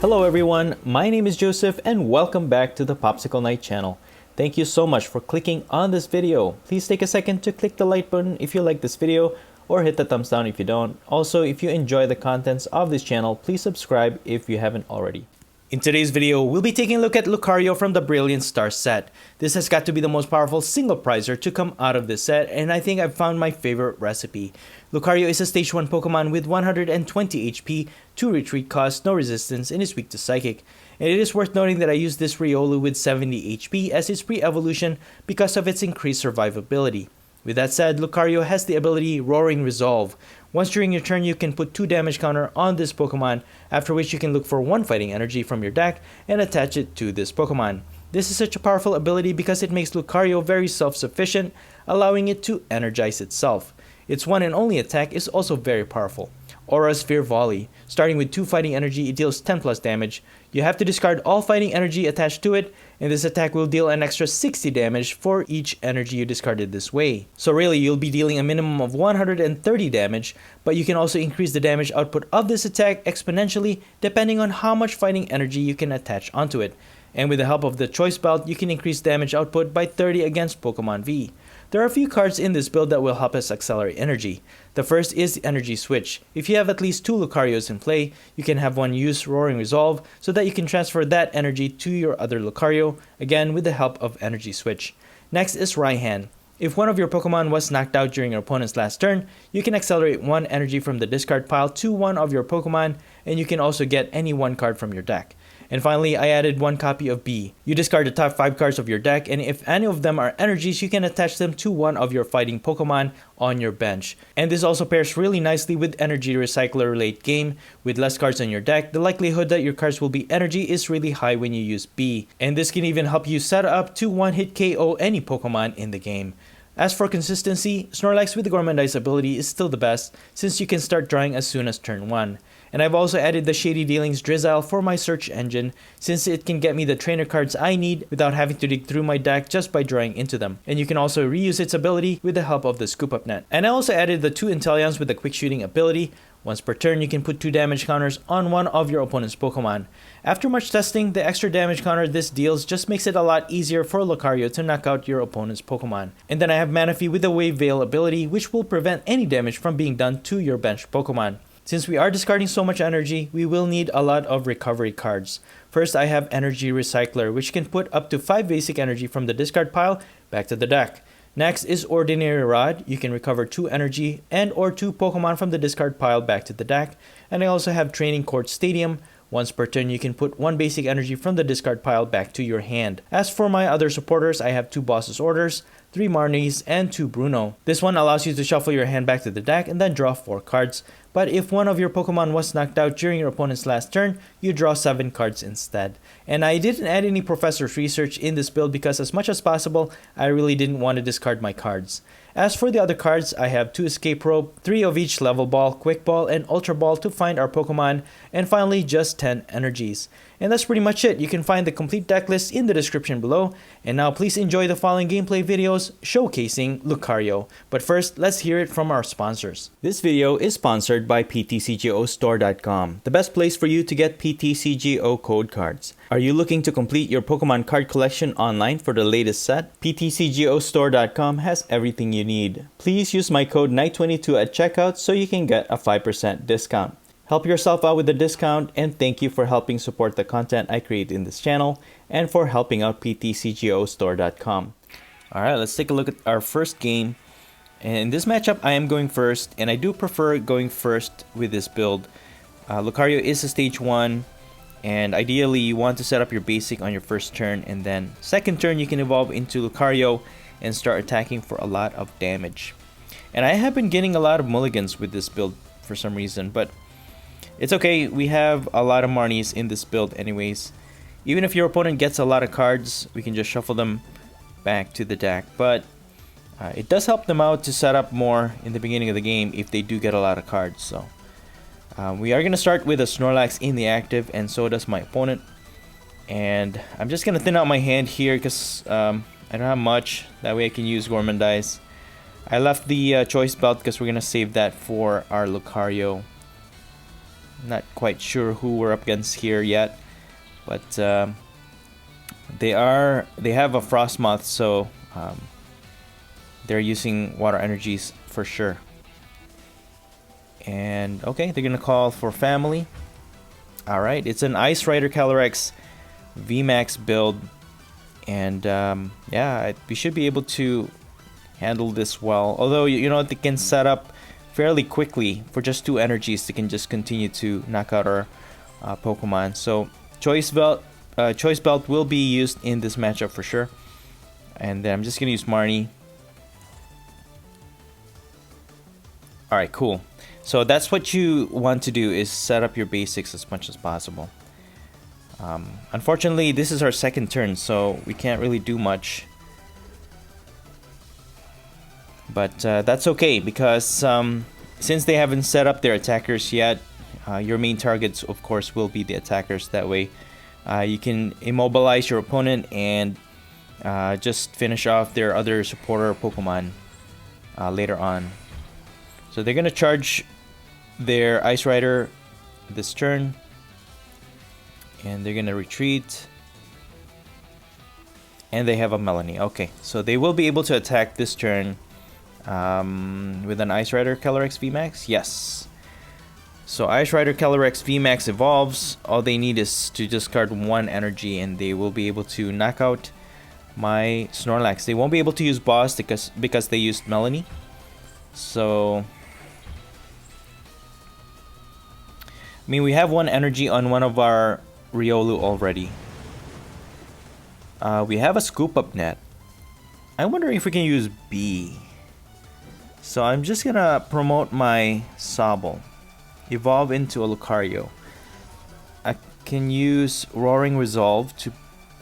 Hello everyone, my name is Joseph and welcome back to the Popsicle Night channel. Thank you so much for clicking on this video. Please take a second to click the like button if you like this video or hit the thumbs down if you don't. Also, if you enjoy the contents of this channel, please subscribe if you haven't already. In today's video, we'll be taking a look at Lucario from the Brilliant Star set. This has got to be the most powerful single prizer to come out of this set, and I think I've found my favorite recipe. Lucario is a stage 1 Pokemon with 120 HP, 2 retreat cost, no resistance, and is weak to Psychic. And it is worth noting that I used this Riolu with 70 HP as its pre-evolution because of its increased survivability. With that said, Lucario has the ability Roaring Resolve. Once during your turn, you can put 2 damage counter on this Pokemon, after which you can look for 1 fighting energy from your deck and attach it to this Pokemon. This is such a powerful ability because it makes Lucario very self-sufficient, allowing it to energize itself. Its one and only attack is also very powerful. Aura Sphere Volley. Starting with 2 fighting energy, it deals 10 plus damage. You have to discard all fighting energy attached to it, and this attack will deal an extra 60 damage for each energy you discarded this way. So really, you'll be dealing a minimum of 130 damage, but you can also increase the damage output of this attack exponentially depending on how much fighting energy you can attach onto it. And with the help of the Choice Belt, you can increase damage output by 30 against Pokemon V. There are a few cards in this build that will help us accelerate energy. The first is the Energy Switch. If you have at least 2 Lucarios in play, you can have one use Roaring Resolve so that you can transfer that energy to your other Lucario, again with the help of Energy Switch. Next is Raihan. If one of your Pokemon was knocked out during your opponent's last turn, you can accelerate 1 energy from the discard pile to one of your Pokemon, and you can also get any 1 card from your deck. And finally, I added 1 copy of B. You discard the top 5 cards of your deck, and if any of them are energies, you can attach them to one of your fighting Pokemon on your bench. And this also pairs really nicely with Energy Recycler late game. With less cards on your deck, the likelihood that your cards will be energy is really high when you use B. And this can even help you set up to one-hit KO any Pokemon in the game. As for consistency, Snorlax with the Gormandize ability is still the best since you can start drawing as soon as turn 1. And I've also added the Shady Dealings Drizzile for my search engine since it can get me the trainer cards I need without having to dig through my deck just by drawing into them. And you can also reuse its ability with the help of the Scoop Up Net. And I also added the 2 Inteleons with the Quick Shooting ability. Once per turn, you can put 2 damage counters on one of your opponent's Pokemon. After much testing, the extra damage counter this deals just makes it a lot easier for Lucario to knock out your opponent's Pokemon. And then I have Manaphy with the Wave Veil ability, which will prevent any damage from being done to your bench Pokemon. Since we are discarding so much energy, we will need a lot of recovery cards. First, I have Energy Recycler, which can put up to 5 basic energy from the discard pile back to the deck. Next is Ordinary Rod. You can recover 2 energy and or 2 Pokemon from the discard pile back to the deck. And I also have Training Court Stadium. Once per turn, you can put 1 basic energy from the discard pile back to your hand. As for my other supporters, I have 2 Boss's Orders, 3 Marnies, and 2 Bruno. This one allows you to shuffle your hand back to the deck and then draw 4 cards. But if one of your Pokemon was knocked out during your opponent's last turn, you draw 7 cards instead. And I didn't add any Professor's Research in this build because as much as possible, I really didn't want to discard my cards. As for the other cards, I have 2 Escape Rope, 3 of each Level Ball, Quick Ball, and Ultra Ball to find our Pokemon, and finally just 10 energies. And that's pretty much it. You can find the complete deck list in the description below. And now please enjoy the following gameplay videos showcasing Lucario. But first, let's hear it from our sponsors. This video is sponsored by PTCGO the best place for you to get PTCGO code cards. Are you looking to complete your Pokemon card collection online for the latest set? PTCGO has everything you need. Please use my code NIGHT22 at checkout so you can get a 5% discount. Help yourself out with the discount, and thank you for helping support the content I create in this channel and for helping out PTCGO. Alright, let's take a look at our first game. And in this matchup, I am going first, and I do prefer going first with this build. Lucario is a stage 1, and ideally you want to set up your basic on your first turn, and then second turn you can evolve into Lucario and start attacking for a lot of damage. And I have been getting a lot of mulligans with this build for some reason, but it's okay. We have a lot of Marnies in this build anyways. Even if your opponent gets a lot of cards, we can just shuffle them back to the deck. But it does help them out to set up more in the beginning of the game if they do get a lot of cards. So we are going to start with a Snorlax in the active, and so does my opponent. And I'm just going to thin out my hand here because I don't have much. That way I can use Gormandize. I left the Choice Belt because we're going to save that for our Lucario. Not quite sure who we're up against here yet, but they have a Frostmoth, so they're using water energies for sure. And okay, they're gonna call for family. All right, it's an Ice Rider Calyrex VMAX build, and yeah, we should be able to handle this well. Although you know they can set up fairly quickly for just 2 energies. They can just continue to knock out our Pokemon. So choice belt will be used in this matchup for sure. And then I'm just gonna use Marnie. All right, cool. So that's what you want to do, is set up your basics as much as possible. Unfortunately, this is our second turn, so we can't really do much. But that's okay, because since they haven't set up their attackers yet, your main targets, of course, will be the attackers. That way, you can immobilize your opponent and just finish off their other supporter Pokemon later on. So they're gonna charge their Ice Rider this turn, and they're gonna retreat. And they have a Melanie. Okay, so they will be able to attack this turn. With an Ice Rider Calyrex VMAX? Yes. So Ice Rider Calyrex VMAX evolves. All they need is to discard 1 energy and they will be able to knock out my Snorlax. They won't be able to use Boss because they used Melanie. So I mean, we have 1 energy on one of our Riolu already. We have a Scoop Up Net. I wonder if we can use B. So I'm just gonna promote my Sobble, evolve into a Lucario. I can use Roaring Resolve to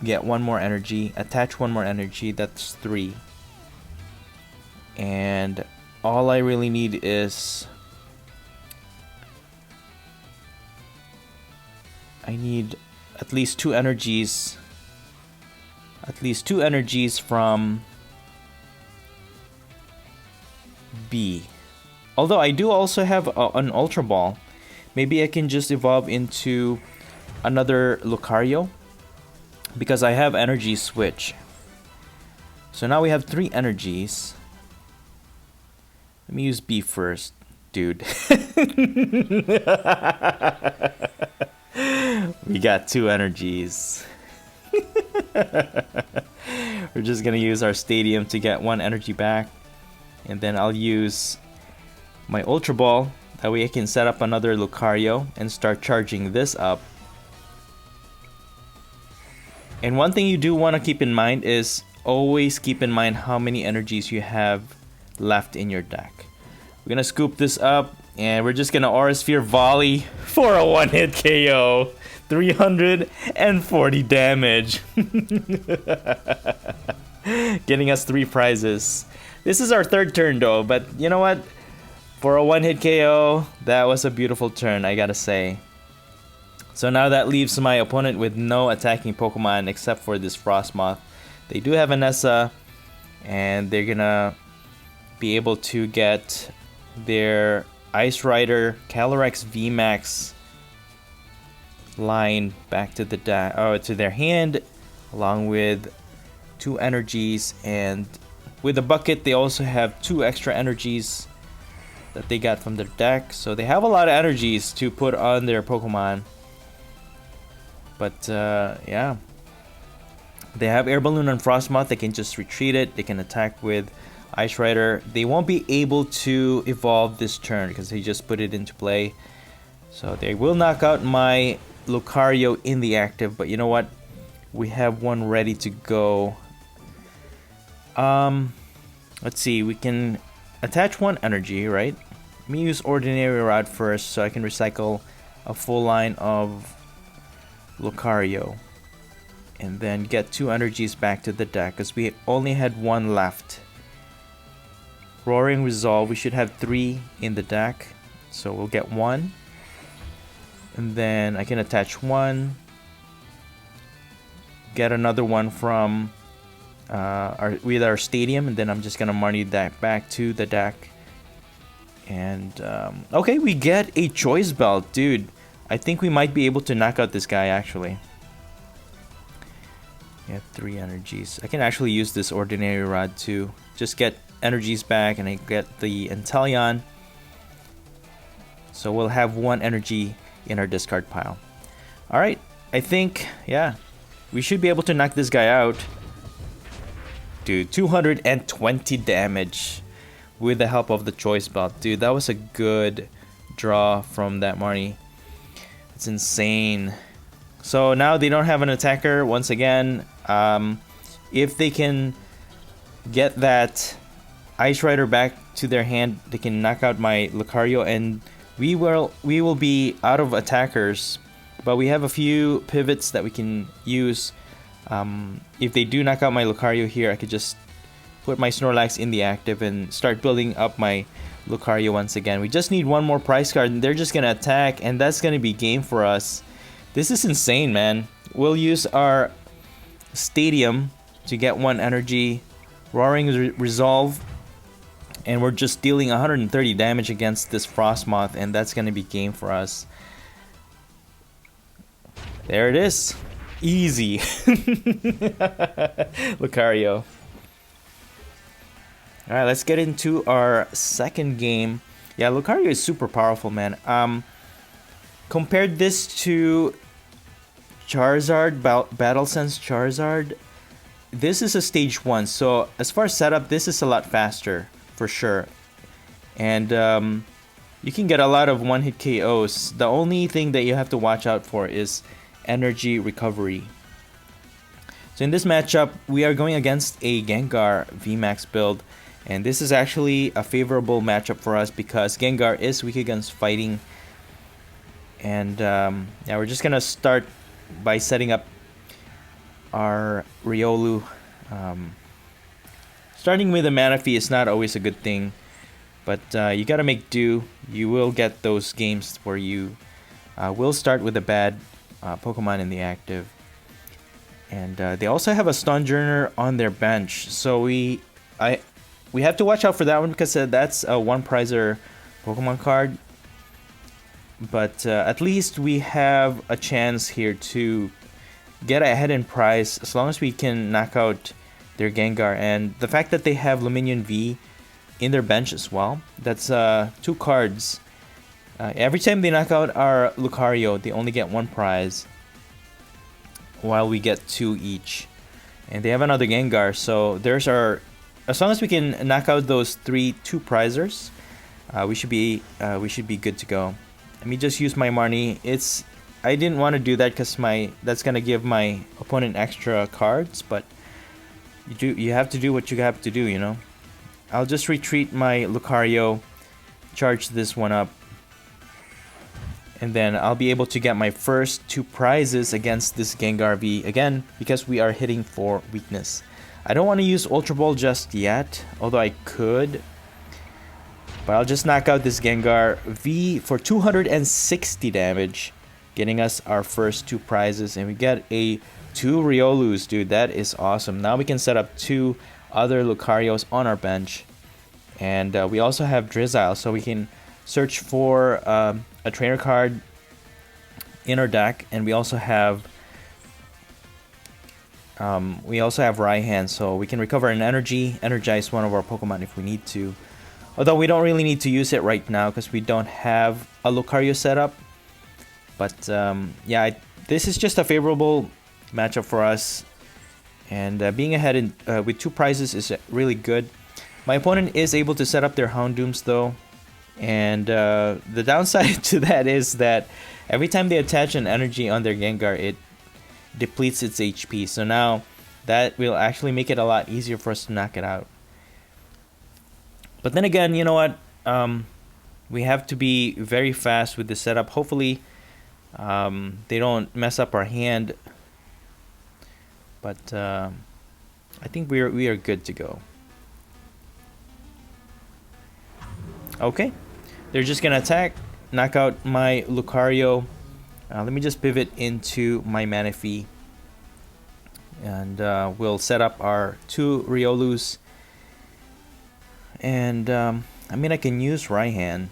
get 1 more energy, attach 1 more energy, that's 3. And all I really need is I need at least 2 energies. At least 2 energies from B. Although I do also have an Ultra Ball. Maybe I can just evolve into another Lucario, because I have Energy Switch. So now we have 3 energies. Let me use B first, dude. We got 2 energies. We're just gonna use our Stadium to get 1 energy back. And then I'll use my Ultra Ball. That way I can set up another Lucario and start charging this up. And one thing you do want to keep in mind is always keep in mind how many energies you have left in your deck. We're gonna scoop this up and we're just gonna Aura Sphere Volley for a 1-hit KO. 340 damage. Getting us 3 prizes. This is our 3rd turn though, but you know what? For a 1-hit KO, that was a beautiful turn, I gotta say. So now that leaves my opponent with no attacking Pokemon except for this Frostmoth. They do have Vanessa, and they're gonna be able to get their Ice Rider Calyrex VMAX line back to to their hand, along with 2 energies, and with the bucket they also have 2 extra energies that they got from their deck. So they have a lot of energies to put on their Pokemon. But yeah, they have Air Balloon and Frostmoth. They can just retreat it. They can attack with Ice Rider. They won't be able to evolve this turn because they just put it into play. So they will knock out my Lucario in the active, but you know what? We have one ready to go. Let's see, we can attach 1 energy, right? Let me use Ordinary Rod first so I can recycle a full line of Lucario. And then get 2 energies back to the deck because we only had 1 left. Roaring Resolve, we should have 3 in the deck. So we'll get 1. And then I can attach 1. Get another one from with our Stadium, and then I'm just gonna Marnie that back to the deck. And okay, we get a Choice Belt, dude. I think we might be able to knock out this guy actually. Yeah, 3 energies. I can actually use this ordinary rod to just get energies back, and I get the Inteleon. So we'll have 1 energy in our discard pile. Alright, I think, yeah, we should be able to knock this guy out. Dude, 220 damage with the help of the choice belt. Dude, that was a good draw from that Marnie. It's insane. So now they don't have an attacker once again. If they can get that Ice Rider back to their hand, they can knock out my Lucario, and we will be out of attackers. But we have a few pivots that we can use. If they do knock out my Lucario here, I could just put my Snorlax in the active and start building up my Lucario once again. We just need 1 more prize card, and they're just gonna attack, and that's gonna be game for us. This is insane, man. We'll use our Stadium to get 1 energy, Roaring Resolve, and we're just dealing 130 damage against this Frostmoth, and that's gonna be game for us. There it is. Easy. Lucario. Alright, let's get into our second game. Yeah, Lucario is super powerful, man. Compared this to Charizard, Battle Sense Charizard, this is a stage 1. So as far as setup, this is a lot faster, for sure. And you can get a lot of one-hit KOs. The only thing that you have to watch out for is energy recovery. So in this matchup, we are going against a Gengar VMAX build, and this is actually a favorable matchup for us because Gengar is weak against fighting. And yeah, we're just gonna start by setting up our Riolu. Starting with a Manaphy is not always a good thing, but you gotta make do. You will get those games where you will start with a bad Pokemon in the active. And they also have a Stunjourner on their bench, so we have to watch out for that one because that's a 1-prizer Pokemon card. But at least we have a chance here to get ahead in prize as long as we can knock out their Gengar. And the fact that they have Lumineon V in their bench as well, that's 2 cards. Every time they knock out our Lucario, they only get 1 prize, while we get 2 each. And they have another Gengar, so there's our... As long as we can knock out those 2 prizers, we should be good to go. Let me just use my Marnie. I didn't want to do that because that's gonna give my opponent extra cards, but you have to do what you have to do, you know. I'll just retreat my Lucario, charge this one up, and then I'll be able to get my first 2 prizes against this Gengar V again because we are hitting for weakness. I don't want to use Ultra Ball just yet, although I could. But I'll just knock out this Gengar V for 260 damage, getting us our first 2 prizes, and we get a 2 Riolus, dude. That is awesome. Now we can set up 2 other Lucarios on our bench, and we also have Drizzile, so we can search for a trainer card in our deck, and we also have Raihan, so we can recover an energy, energize one of our Pokemon if we need to. Although we don't really need to use it right now because we don't have a Lucario setup. But yeah, this is just a favorable matchup for us. And being ahead with 2 prizes is really good. My opponent is able to set up their Houndooms though. And the downside to that is that every time they attach an energy on their Gengar, it depletes its HP. So now that will actually make it a lot easier for us to knock it out. But then again, you know what? We have to be very fast with the setup. Hopefully, they don't mess up our hand. But I think we are good to go. Okay, they're just gonna attack, knock out my Lucario. Let me just pivot into my Manaphy, and we'll set up our 2 Riolus. And I mean, I can use Raihan.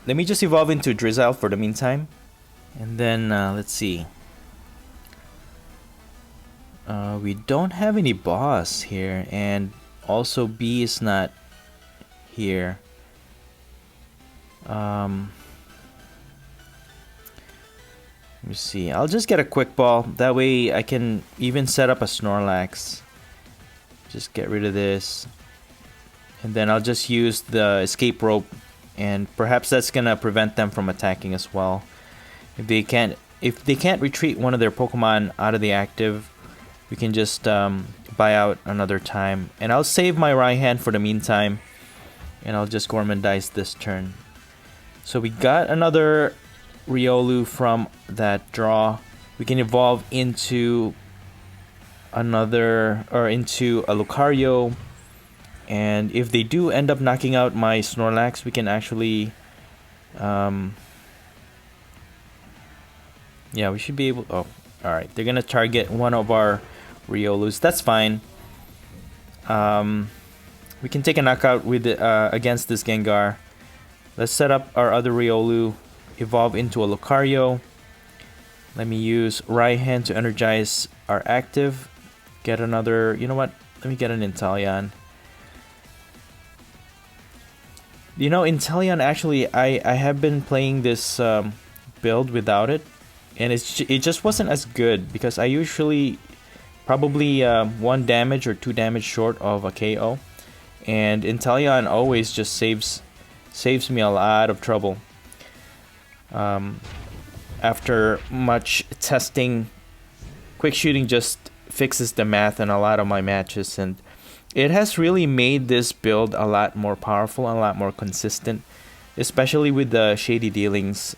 Let me just evolve into Drizzile for the meantime. And then let's see. We don't have any boss here, and also B is not here. Let me see. I'll just get a quick ball. That way I can even set up a Snorlax. Just get rid of this. And then I'll just use the escape rope, and perhaps that's gonna prevent them from attacking as well. If they can't retreat one of their Pokemon out of the active, we can just buy out another time. And I'll save my Raihan for the meantime, and I'll just Gormandize this turn. So we got another Riolu from that draw. We can evolve into another, or into a Lucario. And if they do end up knocking out my Snorlax, we can actually yeah, we should be able... Oh, alright. They're gonna target one of our Riolus. That's fine. We can take a knockout with against this Gengar. Let's set up our other Riolu. Evolve into a Lucario. Let me use Raihan to energize our active. Get another... You know what? Let me get an Inteleon. You know, Inteleon, actually, I have been playing this build without it. And it just wasn't as good, because I usually probably 1 damage or 2 damage short of a KO. And Inteleon always just saves me a lot of trouble. After much testing, quick shooting just fixes the math in a lot of my matches, and it has really made this build a lot more powerful and a lot more consistent, especially with the Shady Dealings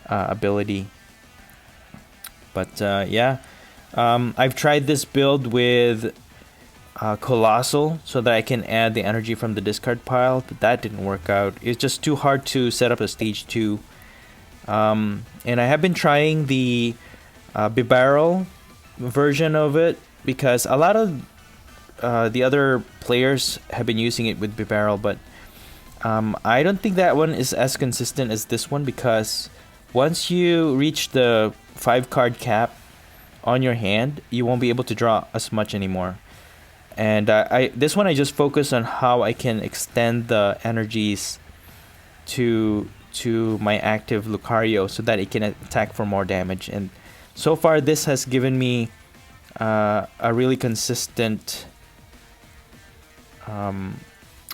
ability. But yeah, I've tried this build with Colossal so that I can add the energy from the discard pile, but that didn't work out. It's just too hard to set up a stage 2. And I have been trying the Bibarel version of it, because a lot of the other players have been using it with Bibarel, but I don't think that one is as consistent as this one, because once you reach the 5-card cap on your hand, you won't be able to draw as much anymore. And this one I just focus on how I can extend the energies to my active Lucario so that it can attack for more damage. And so far this has given me a really consistent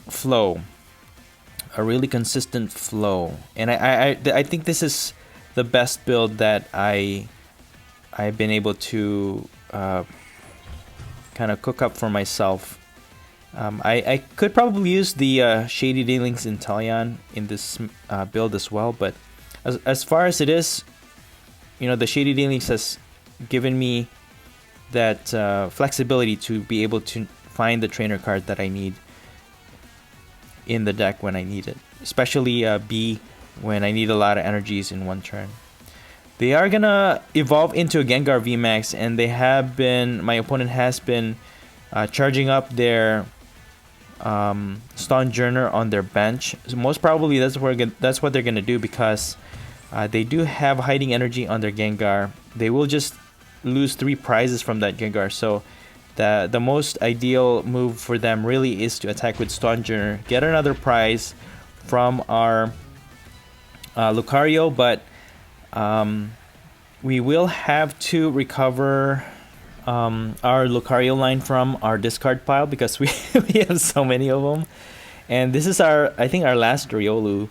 flow. And I think this is the best build that I've been able to kind of cook up for myself. I could probably use the Shady Dealings Inteleon in this build as well, but as far as it is, you know, the Shady Dealings has given me that flexibility to be able to find the trainer card that I need in the deck when I need it, especially B, when I need a lot of energies in one turn. They are gonna evolve into a Gengar VMAX, and they have been... My opponent has been charging up their Stonjourner on their bench. So most probably that's what they're gonna do, because they do have hiding energy on their Gengar. They will just lose 3 prizes from that Gengar. So the most ideal move for them really is to attack with Stonjourner, get another prize from our Lucario, but we will have to recover our Lucario line from our discard pile, because we have so many of them, and this is I think our last Riolu.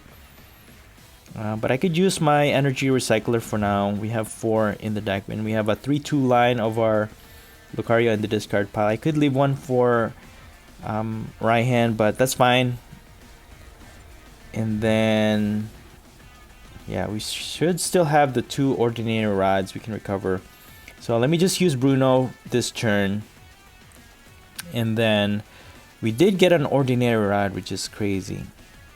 But I could use my energy recycler for now. We have 4 in the deck, and we have a 3-2 line of our Lucario in the discard pile. I could leave one for Raihan, but that's fine. And then yeah, we should still have the 2 ordinary rods we can recover. So let me just use Bruno this turn. And then we did get an ordinary rod, which is crazy.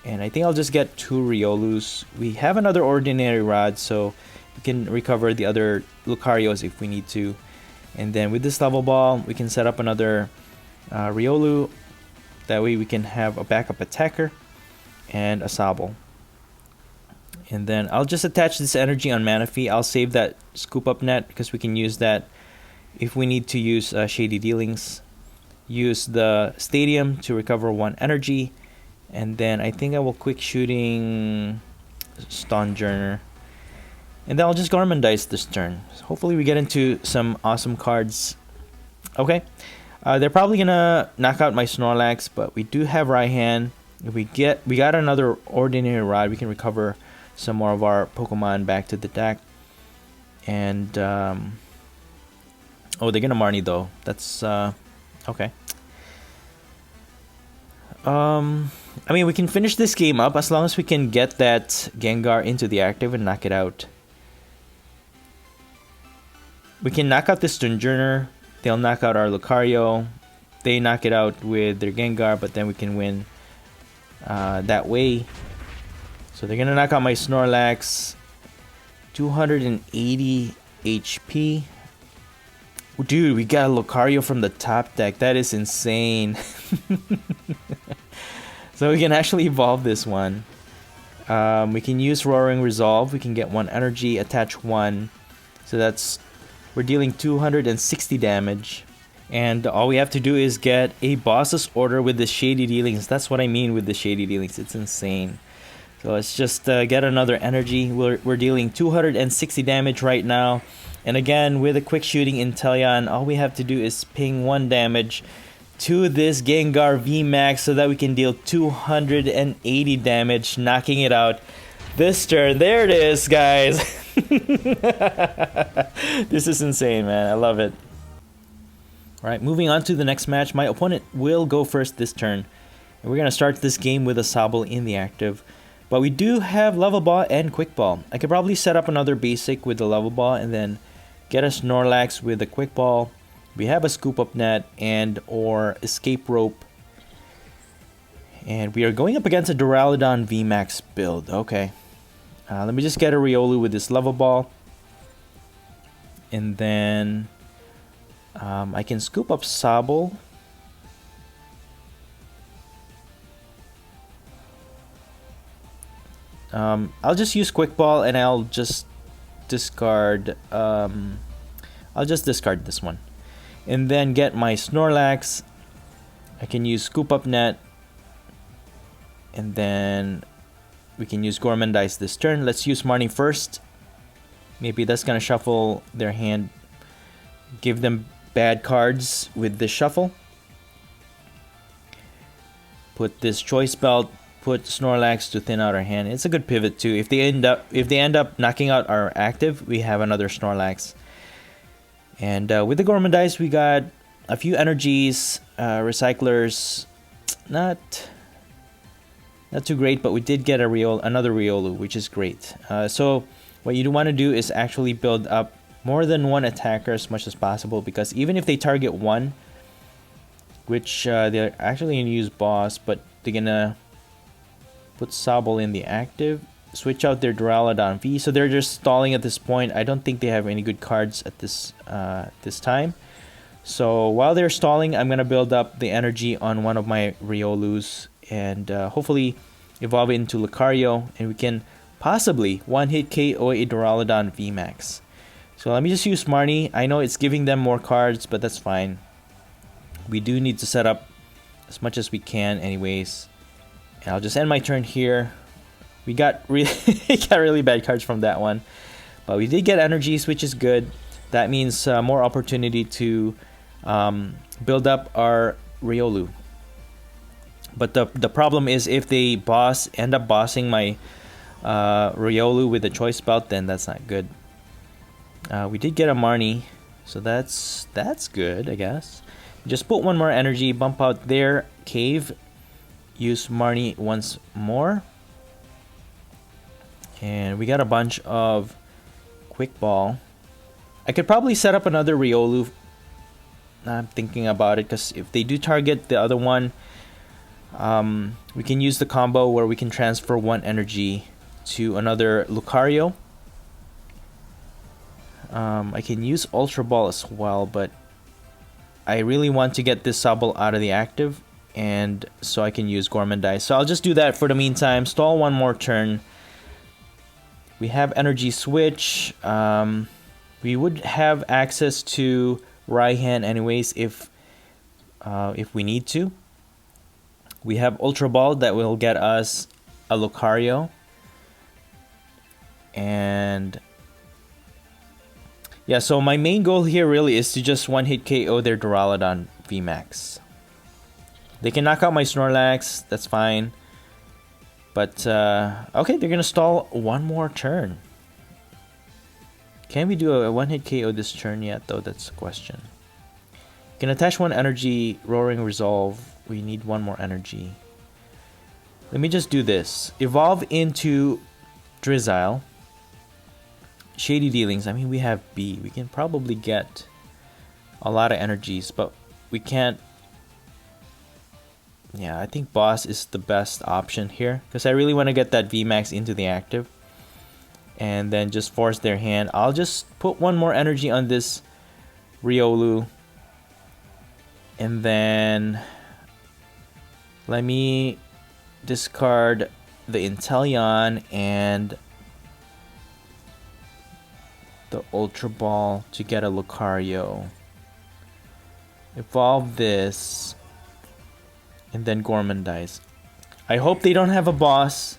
And I think I'll just get 2 Riolus. We have another ordinary rod, so we can recover the other Lucarios if we need to. And then with this level ball, we can set up another Riolu. That way we can have a backup attacker and a Sabo. And then I'll just attach this energy on Manaphy. I'll save that scoop up net because we can use that if we need to use Shady Dealings. Use the Stadium to recover 1 energy. And then I think I will quick shooting Stonjourner. And then I'll just Gormandize this turn. Hopefully we get into some awesome cards. Okay. They're probably gonna knock out my Snorlax, but we do have Raihan. If we got another Ordinary Rod, we can recover some more of our Pokemon back to the deck. And oh, they're gonna Marnie though. That's okay. I mean, we can finish this game up as long as we can get that Gengar into the active and knock it out. We can knock out this Stonjourner. They'll knock out our Lucario. They knock it out with their Gengar, but then we can win that way. So they're gonna knock out my Snorlax. 280 HP. Dude, we got a Lucario from the top deck. That is insane. So we can actually evolve this one. We can use Roaring Resolve. We can get 1 energy, attach 1. So that's, we're dealing 260 damage. And all we have to do is get a boss's order with the Shady Dealings. That's what I mean with the Shady Dealings. It's insane. So let's just get another energy. We're dealing 260 damage right now. And again, with a quick shooting Inteleon, all we have to do is ping 1 damage to this Gengar VMAX so that we can deal 280 damage, knocking it out this turn. There it is, guys. This is insane, man. I love it. Alright, moving on to the next match. My opponent will go first this turn. And we're going to start this game with a Sobble in the active. But we do have Level Ball and Quick Ball. I could probably set up another basic with the Level Ball and then get a Snorlax with a Quick Ball. We have a Scoop Up Net and or Escape Rope. And we are going up against a Duraludon VMAX build. Okay. Let me just get a Riolu with this Level Ball. And then I can scoop up Sobble. I'll just use Quick Ball and I'll just discard this one. And then get my Snorlax. I can use Scoop Up Net. And then we can use Gormandize this turn. Let's use Marnie first. Maybe that's gonna shuffle their hand. Give them bad cards with this shuffle. Put this Choice Belt. Put Snorlax to thin out our hand. It's a good pivot too. If they end up knocking out our active, we have another Snorlax. And with the Gormandize, we got a few energies, recyclers. Not too great, but we did get another Riolu, which is great. So what you want to do is actually build up more than 1 attacker as much as possible, because even if they target 1, which they're actually gonna use boss, but they're gonna put Sobble in the active, switch out their Duraludon V, so they're just stalling at this point. I don't think they have any good cards at this time. So while they're stalling, I'm gonna build up the energy on one of my Riolus and hopefully evolve it into Lucario, and we can possibly one-hit KO a Duraludon VMAX. So let me just use Marnie. I know it's giving them more cards, but that's fine. We do need to set up as much as we can anyways. And I'll just end my turn here. We got really bad cards from that one. But we did get energies, which is good. That means more opportunity to build up our Riolu. But the problem is if they end up bossing my Riolu with the Choice Belt, then that's not good. We did get a Marnie, so that's good, I guess. Just put 1 more energy, bump out their cave, use Marnie once more. And we got a bunch of Quick Ball. I could probably set up another Riolu. I'm thinking about it, because if they do target the other one, we can use the combo where we can transfer 1 energy to another Lucario. I can use Ultra Ball as well, but I really want to get this Sobble out of the active, and so I can use Gormandize. So I'll just do that for the meantime. Stall 1 more turn. We have energy switch. We would have access to Raihan anyways if we need to. We have Ultra Ball that will get us a Lucario. And yeah, so my main goal here really is to just one-hit KO their Duraludon VMAX. They can knock out my Snorlax, that's fine. But, okay, they're gonna stall one more turn. Can we do a one-hit KO this turn yet, though? That's the question. Can attach one energy, Roaring Resolve. We need one more energy. Let me just do this. Evolve into Drizzile. Shady Dealings. I mean, we have B. We can probably get a lot of energies, but we can't. Yeah, I think Boss is the best option here because I really want to get that VMAX into the active and then just force their hand. I'll just put one more energy on this Riolu and then let me discard the Inteleon and the Ultra Ball to get a Lucario. Evolve this and then Gormandize. I hope they don't have a boss.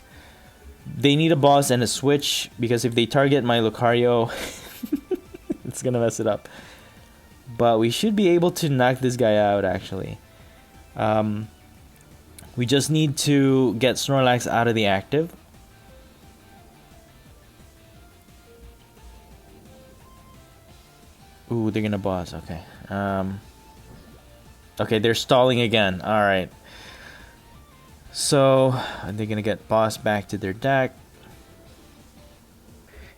They need a boss and a switch because if they target my Lucario it's gonna mess it up. But we should be able to knock this guy out actually. We just need to get Snorlax out of the active. Ooh, they're gonna boss. Okay. Okay, they're stalling again. All right. So they're gonna get boss back to their deck,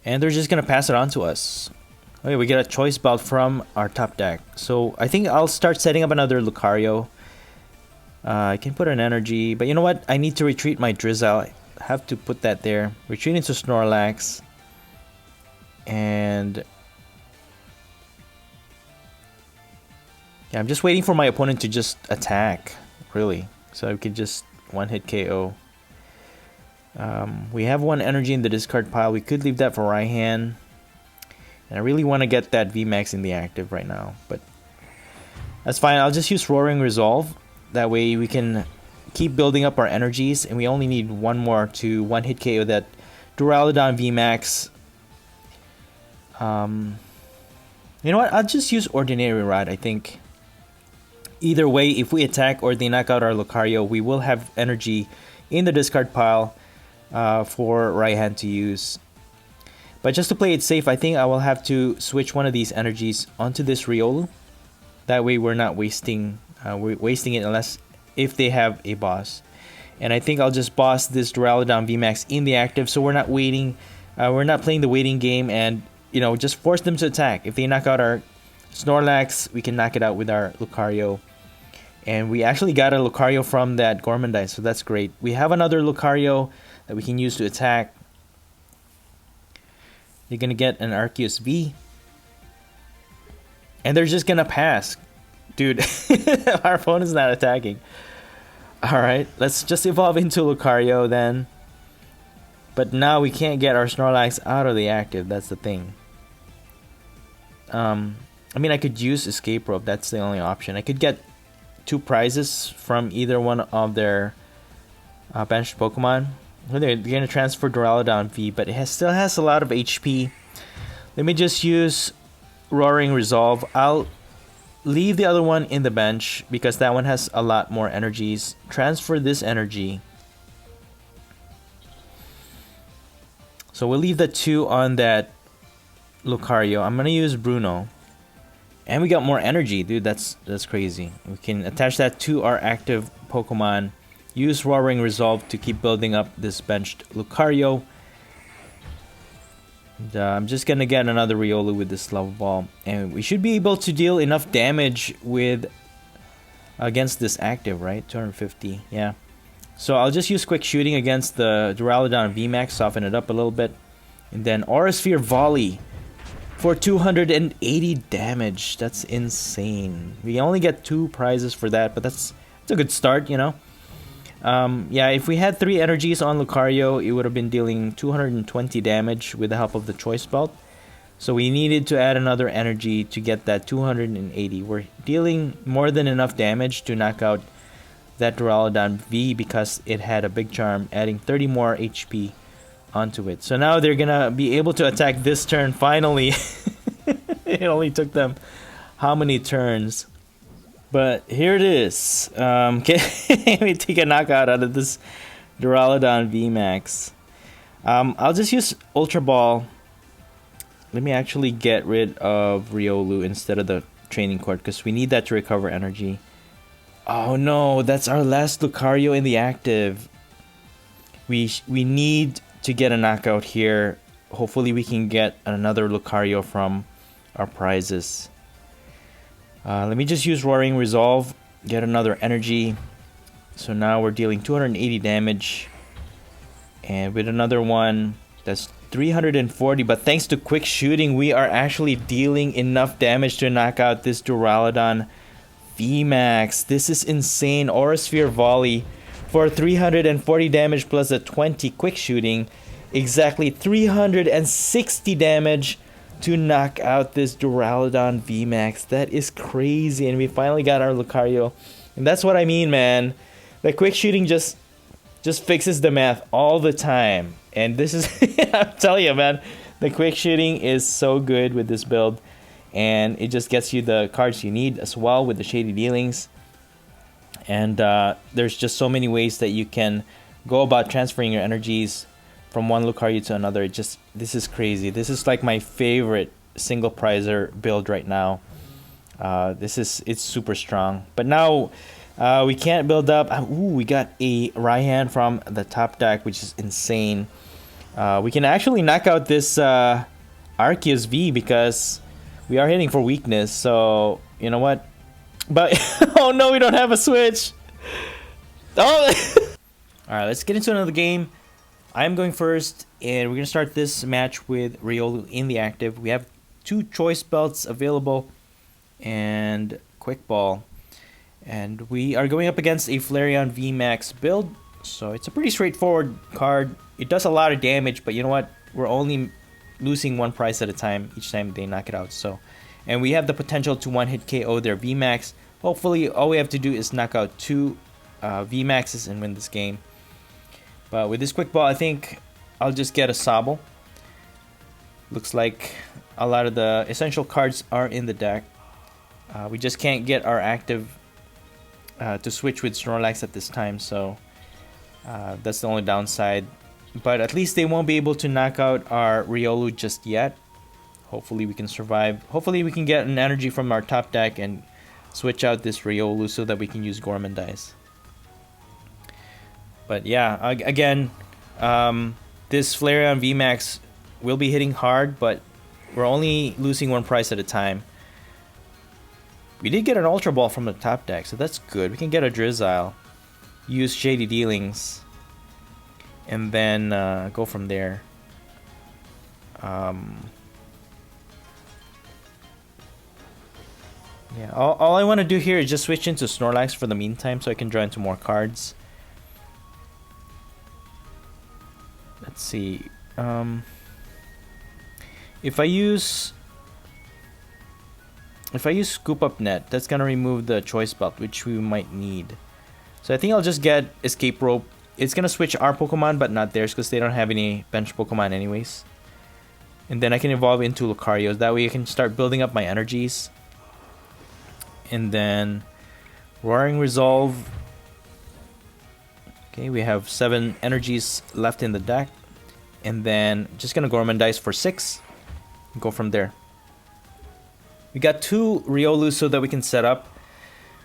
and they're just gonna pass it on to us. Okay, we get a choice belt from our top deck. So I think I'll start setting up another Lucario. I can put an energy, but you know what? I need to retreat my Drizzile. I have to put that there. Retreat into Snorlax, and yeah, I'm just waiting for my opponent to just attack, really, so I could just one-hit KO. We have one energy in the discard pile. We could leave that for Raihan. And I really want to get that VMAX in the active right now, but that's fine. I'll just use Roaring Resolve. That way we can keep building up our energies, and we only need one more to one-hit KO that Duraludon VMAX. You know what? I'll just use Ordinary Rod, I think. Either way, if we attack or they knock out our Lucario, we will have energy in the discard pile for Raihan to use. But just to play it safe, I think I will have to switch one of these energies onto this Riolu. That way we're not wasting it unless if they have a boss. And I think I'll just boss this Duraludon VMAX in the active, so we're not waiting. We're not playing the waiting game, and you know, just force them to attack. If they knock out our Snorlax, we can knock it out with our Lucario. And we actually got a Lucario from that Gormandize, so that's great. We have another Lucario that we can use to attack. You're gonna get an Arceus V. And they're just gonna pass. Dude, our opponent's not attacking. Alright, let's just evolve into Lucario then. But now we can't get our Snorlax out of the active, that's the thing. I mean, I could use Escape Rope, that's the only option. I could get 2 prizes from either one of their benched Pokemon. They're going to transfer Duraludon V, but it still has a lot of HP. Let me just use Roaring Resolve. I'll leave the other one in the bench because that one has a lot more energies. Transfer this energy. So we'll leave the 2 on that Lucario. I'm going to use Bruno. And we got more energy, dude. That's crazy. We can attach that to our active Pokemon. Use Roaring Resolve to keep building up this benched Lucario. And, I'm just gonna get another Riolu with this Level Ball, and we should be able to deal enough damage with against this active, right? 250, yeah. So I'll just use Quick Shooting against the Duraludon VMAX, soften it up a little bit, and then Aura Sphere Volley for 280 damage. That's insane. We only get 2 prizes for that, but that's a good start, you know. Yeah, if we had 3 energies on Lucario, it would have been dealing 220 damage with the help of the Choice Belt. So we needed to add another energy to get that 280. We're dealing more than enough damage to knock out that Duraludon V because it had a big charm, adding 30 more HP onto it. So now they're gonna be able to attack this turn finally. It only took them how many turns? But here it is. Can we take a knockout out of this Duraludon VMAX? I'll just use Ultra Ball. Let me actually get rid of Riolu instead of the Training Court because we need that to recover energy. Oh no, that's our last Lucario in the active. We need to get a knockout here. Hopefully we can get another Lucario from our prizes. Let me just use Roaring Resolve, get another energy. So now we're dealing 280 damage. And with another one, that's 340. But thanks to quick shooting, we are actually dealing enough damage to knock out this Duraludon VMAX. This is insane. Aura Sphere Volley for 340 damage plus a 20 quick shooting. Exactly 360 damage to knock out this Duraludon VMAX. That is crazy. And we finally got our Lucario. And that's what I mean, man. The quick shooting just fixes the math all the time. And this is, I'm telling you, man, the quick shooting is so good with this build. And it just gets you the cards you need as well with the Shady Dealings. And there's just so many ways that you can go about transferring your energies from one Lucario to another. This is crazy. This is like my favorite single prizer build right now. It's super strong. But now we can't build up. Ooh, we got a Raihan from the top deck, which is insane. We can actually knock out this Arceus V because we are hitting for weakness. So you know what? But oh no, we don't have a switch. Oh. All right, let's get into another game. I'm going first, and we're going to start this match with Riolu in the active. We have 2 Choice Belts available and Quick Ball. And we are going up against a Flareon VMAX build. So it's a pretty straightforward card. It does a lot of damage, but you know what? We're only losing 1 prize at a time each time they knock it out. And we have the potential to one-hit KO their VMAX. Hopefully, all we have to do is knock out 2 VMAXs and win this game. But with this Quick Ball, I think I'll just get a Sobble. Looks like a lot of the essential cards are in the deck. We just can't get our active to switch with Snorlax at this time, so that's the only downside. But at least they won't be able to knock out our Riolu just yet. Hopefully we can survive. Hopefully we can get an energy from our top deck and switch out this Riolu so that we can use Gormandize. But yeah, again, this Flareon VMAX will be hitting hard, but we're only losing 1 prize at a time. We did get an Ultra Ball from the top deck, so that's good. We can get a Drizzile, use Shady Dealings, and then go from there. Yeah, all I want to do here is just switch into Snorlax for the meantime so I can draw into more cards. Let's see. If I use Scoop Up Net, that's gonna remove the Choice Belt, which we might need. So I think I'll just get Escape Rope. It's gonna switch our Pokemon, but not theirs because they don't have any bench Pokemon anyways. And then I can evolve into Lucario. That way I can start building up my energies. And then Roaring Resolve. Okay, we have 7 energies left in the deck. And then just gonna Gormandize for 6. And go from there. We got 2 Riolu so that we can set up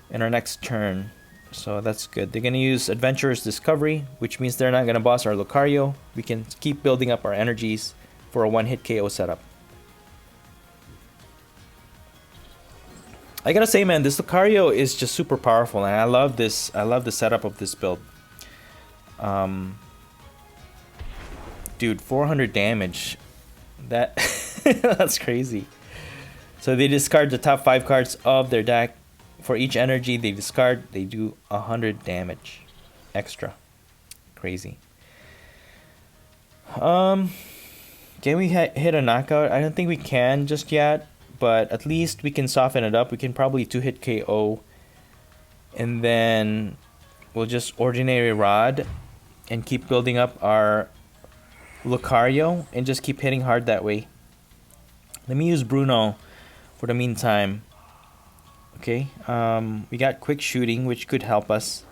in our next turn. So that's good. They're gonna use Adventurer's Discovery, which means they're not gonna boss our Lucario. We can keep building up our energies for a one-hit KO setup. I gotta say, man, this Lucario is just super powerful, and I love this. I love the setup of this build. Dude, 400 damage. That that's crazy. So they discard the top 5 cards of their deck. For each energy they discard, they do 100 damage. extra. Crazy. Can we hit a knockout? I don't think we can just yet, but at least we can soften it up. We can probably 2-hit KO, and then we'll just ordinary rod and keep building up our Lucario and just keep hitting hard that way. Let me use Bruno for the meantime. Okay, we got quick shooting, which could help us,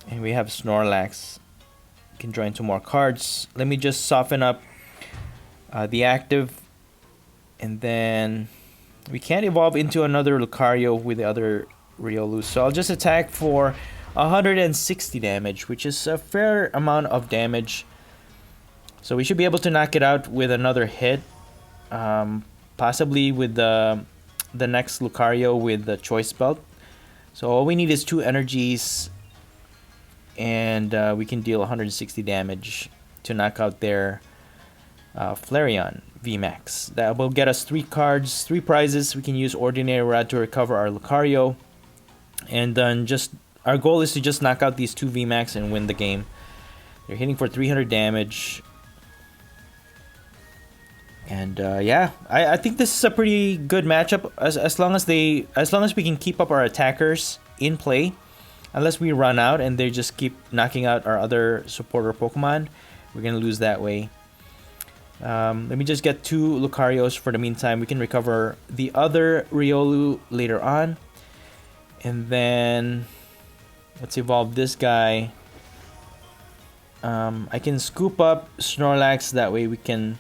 and we have Snorlax. We can draw into more cards. Let me just soften up the active, and then we can't evolve into another Lucario with the other Riolu, so I'll just attack for 160 damage, which is a fair amount of damage. So we should be able to knock it out with another hit, possibly with the next Lucario with the Choice Belt. So all we need is 2 energies, and we can deal 160 damage to knock out their Flareon VMAX. That will get us 3 cards, 3 prizes. We can use Ordinary Rod to recover our Lucario, and then just our goal is to just knock out these 2 VMAX and win the game. They're hitting for 300 damage. And yeah, I think this is a pretty good matchup as long as we can keep up our attackers in play. Unless we run out and they just keep knocking out our other supporter Pokemon, we're gonna lose that way. Let me just get 2 Lucarios for the meantime. We can recover the other Riolu later on, and then let's evolve this guy. I can scoop up Snorlax, that way we can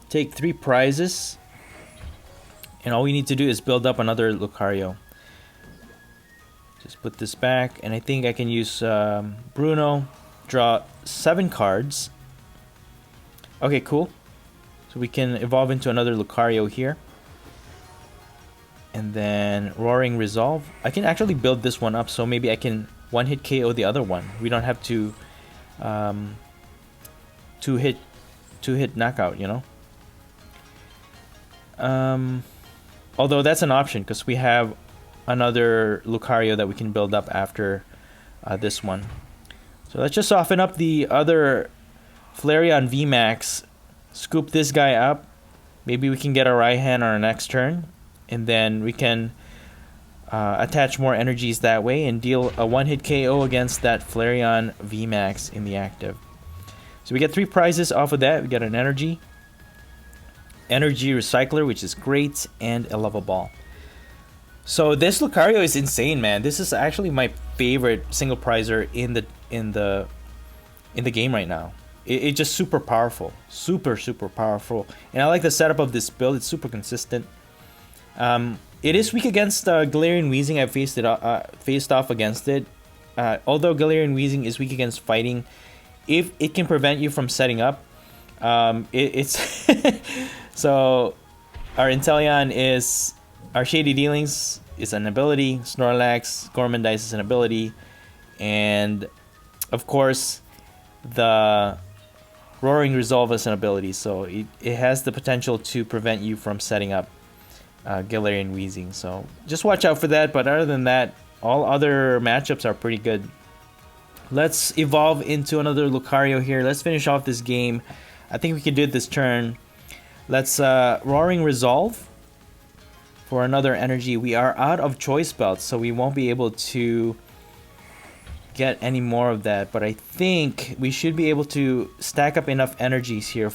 take 3 prizes, and all we need to do is build up another Lucario. Just put this back, and I think I can use Bruno, draw 7 cards. Okay, cool. So we can evolve into another Lucario here, and then Roaring Resolve. I can actually build this one up, so maybe I can 1-hit KO the other one. We don't have to 2-hit knockout, you know. Although that's an option because we have another Lucario that we can build up after this one. So let's just soften up the other Flareon VMAX, scoop this guy up. Maybe we can get a Raihan on our next turn, and then we can attach more energies that way and deal a 1-hit KO against that Flareon VMAX in the active. So we get 3 prizes off of that. We get an energy recycler, which is great, and a level ball. So this Lucario is insane, man. This is actually my favorite single prizer in the game right now. It's just super powerful, super powerful, and I like the setup of this build. It's super consistent. It is weak against Galarian Weezing. I faced off against it. Although Galarian Weezing is weak against fighting, if it can prevent you from setting up, it's so our Inteleon is our Shady Dealings is an ability, Snorlax, Gormandize is an ability, and of course the Roaring Resolve is an ability, so it has the potential to prevent you from setting up Galarian Weezing. So just watch out for that, but other than that, all other matchups are pretty good. Let's evolve into another Lucario here. Let's finish off this game. I think we can do it this turn. Let's Roaring Resolve for another energy. We are out of Choice Belts, so we won't be able to get any more of that, but I think we should be able to stack up enough energies here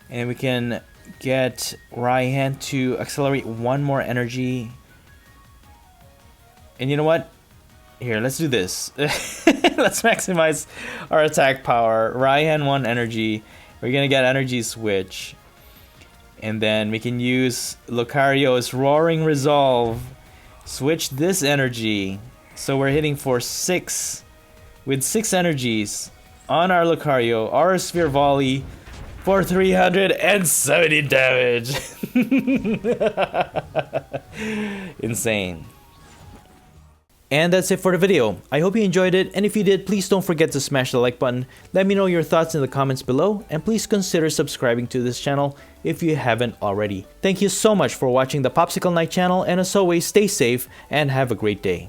and we can get Raihan to accelerate 1 more energy. And you know what? Here, let's do this. Let's maximize our attack power. Raihan 1 energy. We're gonna get energy switch, and then we can use Lucario's Roaring Resolve, switch this energy, so we're hitting for 6 with 6 energies on our Lucario, our Sphere Volley for 370 damage. Insane. And that's it for the video. I hope you enjoyed it, and if you did, please don't forget to smash the like button. Let me know your thoughts in the comments below, and please consider subscribing to this channel if you haven't already. Thank you so much for watching the Popsicle Night channel, and as always, stay safe and have a great day.